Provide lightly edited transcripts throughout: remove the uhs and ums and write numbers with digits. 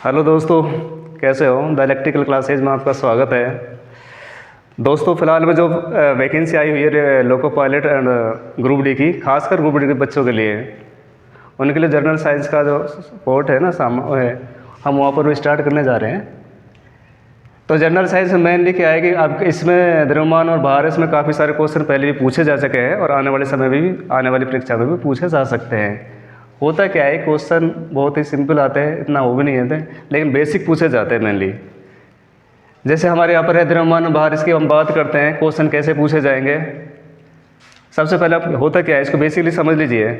Hello दोस्तों, कैसे हो। द इलेक्ट्रिकल क्लासेज में आपका स्वागत है। दोस्तों, फ़िलहाल में जो वैकेंसी आई हुई है loco pilot and group D की, खासकर ग्रुप डी के बच्चों के लिए, उनके लिए जनरल साइंस का जो पोर्ट है ना है, हम वहाँ पर स्टार्ट करने जा रहे हैं। तो जनरल साइंस में मेनली क्या है कि आप इसमें द्रव्यमान और भार, इसमें काफ़ी सारे क्वेश्चन पहले भी पूछे जा सके हैं और आने वाले समय में भी, आने वाली परीक्षा में भी पूछे जा सकते हैं। होता क्या है, क्वेश्चन बहुत ही सिंपल आते हैं, इतना वो भी नहीं आते, लेकिन बेसिक पूछे जाते हैं मेनली। जैसे हमारे यहाँ पर है द्रव्यमान भार, इसकी हम बात करते हैं, क्वेश्चन कैसे पूछे जाएंगे। सबसे पहले आप होता क्या है इसको बेसिकली समझ लीजिए।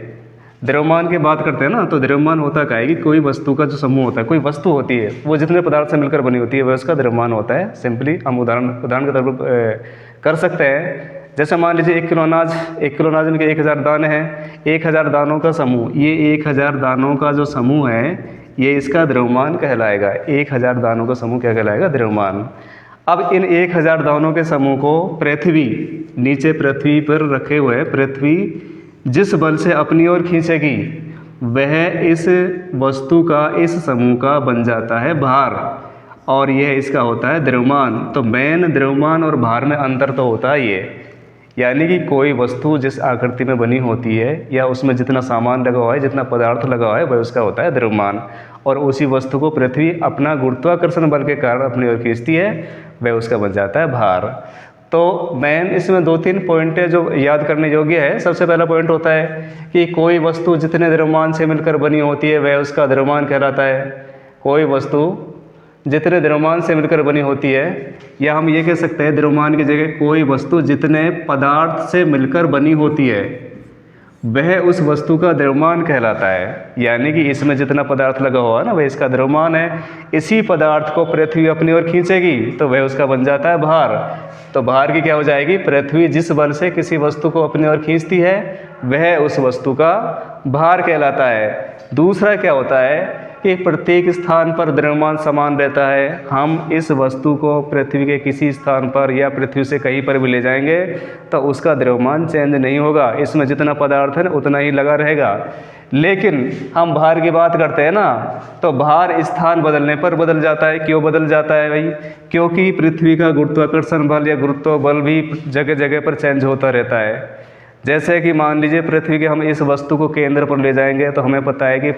द्रव्यमान की बात करते हैं ना, तो द्रव्यमान होता क्या है कि कोई वस्तु का जो समूह होता है, कोई वस्तु होती है, वो जितने पदार्थ से मिलकर बनी होती है वह उसका द्रव्यमान होता है। सिंपली हम उदाहरण के तौर पर कर सकते हैं। जैसे मान लीजिए 1 किलो अनाज में 1000 दाने हैं, 1000 दानों का समूह, ये 1000 दानों का जो समूह है ये इसका द्रव्यमान कहलाएगा। 1000 दानों का समूह क्या कहलाएगा? द्रव्यमान। अब इन 1000 दानों के समूह को पृथ्वी, नीचे पृथ्वी पर रखे हुए, पृथ्वी जिस बल से अपनी ओर खींचेगी वह इस वस्तु का, इस समूह का बन जाता है भार, और यह इसका होता है द्रव्यमान। तो मेन द्रव्यमान और भार में अंतर तो होता है ये, यानी कि कोई वस्तु जिस आकृति में बनी होती है या उसमें जितना सामान लगा हुआ है, जितना पदार्थ लगा हुआ है, वह उसका होता है द्रव्यमान। और उसी वस्तु को पृथ्वी अपना गुरुत्वाकर्षण बल के कारण अपनी ओर खींचती है, वह उसका बन जाता है भार। तो मेन इसमें 2-3 पॉइंट है जो याद करने योग्य है। सबसे पहला पॉइंट होता है कि कोई वस्तु जितने द्रव्यमान से मिलकर बनी होती है वह उसका द्रव्यमान कहलाता है। कोई वस्तु जितने द्रव्यमान से मिलकर बनी होती है, या हम ये कह सकते हैं द्रव्यमान की जगह कोई वस्तु जितने पदार्थ से मिलकर बनी होती है वह उस वस्तु का द्रव्यमान कहलाता है। यानी कि इसमें जितना पदार्थ लगा हुआ है ना, वह इसका द्रव्यमान है। इसी पदार्थ को पृथ्वी अपनी ओर खींचेगी तो वह उसका बन जाता है भार। तो भार की क्या हो जाएगी? पृथ्वी जिस बल से किसी वस्तु को अपनी ओर खींचती है वह उस वस्तु का भार कहलाता है। दूसरा क्या होता है कि प्रत्येक स्थान पर द्रव्यमान समान रहता है। हम इस वस्तु को पृथ्वी के किसी स्थान पर या पृथ्वी से कहीं पर भी ले जाएंगे तो उसका द्रव्यमान चेंज नहीं होगा, इसमें जितना पदार्थ है उतना ही लगा रहेगा। लेकिन हम भार की बात करते हैं ना, तो भार स्थान बदलने पर बदल जाता है। क्यों बदल जाता है भाई? क्योंकि पृथ्वी का गुरुत्वाकर्षण बल या गुरुत्व बल भी जगह जगह पर चेंज होता रहता है। जैसे कि मान लीजिए पृथ्वी के हम इस वस्तु को केंद्र पर ले जाएंगे तो हमें पता है कि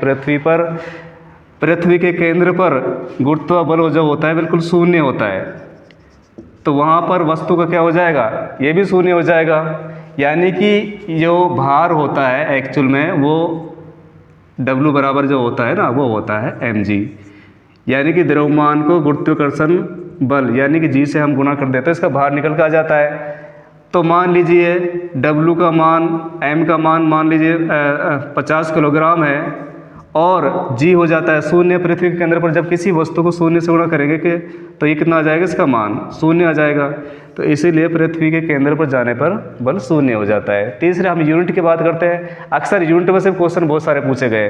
पृथ्वी के केंद्र पर गुरुत्व बल जो होता है बिल्कुल शून्य होता है। तो वहाँ पर वस्तु का क्या हो जाएगा? ये भी शून्य हो जाएगा। यानी कि जो भार होता है एक्चुअल में वो W बराबर जो होता है ना, वो होता है mg। यानी कि द्रव्यमान को गुरुत्वाकर्षण बल यानी कि G से हम गुना कर देते हैं, इसका भार निकल कर आ जाता है। तो मान लीजिए W का मान, M का मान मान लीजिए 50 किलोग्राम है और G हो जाता है शून्य। पृथ्वी के केंद्र पर जब किसी वस्तु को शून्य से गुणा करेंगे कि तो ये कितना आ जाएगा? इसका मान शून्य आ जाएगा। तो इसीलिए पृथ्वी के केंद्र पर जाने पर बल शून्य हो जाता है। तीसरे हम यूनिट की बात करते हैं। अक्सर यूनिट में से क्वेश्चन बहुत सारे पूछे गए।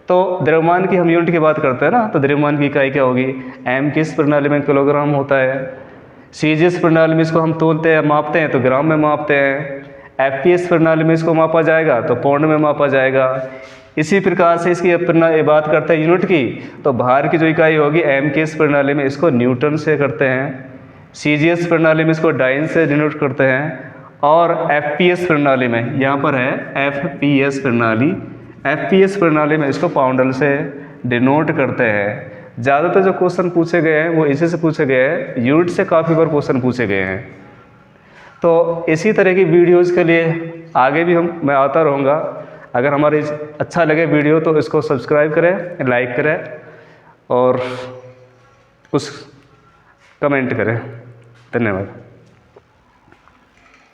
तो द्रव्यमान की हम यूनिट की बात करते हैं ना, तो द्रव्यमान की इकाई क्या होगी? M किस प्रणाली में किलोग्राम होता है। CGS प्रणाली में इसको हम तोलते हैं, मापते हैं तो ग्राम में मापते हैं। FPS प्रणाली में इसको मापा जाएगा तो पौंड में मापा जाएगा। इसी प्रकार से इसकी बात करते हैं यूनिट की, तो भार की जो इकाई होगी M की इस प्रणाली में इसको न्यूटन से करते हैं। CGS प्रणाली में इसको डाइन से डिनोट करते हैं। और FPS प्रणाली में, यहाँ पर है FPS प्रणाली, FPS प्रणाली में इसको पाउंडल से डिनोट करते हैं। ज़्यादातर जो क्वेश्चन पूछे गए हैं वो इसी से पूछे गए हैं। यूनिट से काफ़ी बार क्वेश्चन पूछे गए हैं। तो इसी तरह की वीडियोज़ के लिए आगे भी मैं आता रहूँगा। अगर हमारे अच्छा लगे वीडियो तो इसको सब्सक्राइब करें, लाइक करें और कुछ कमेंट करें। धन्यवाद।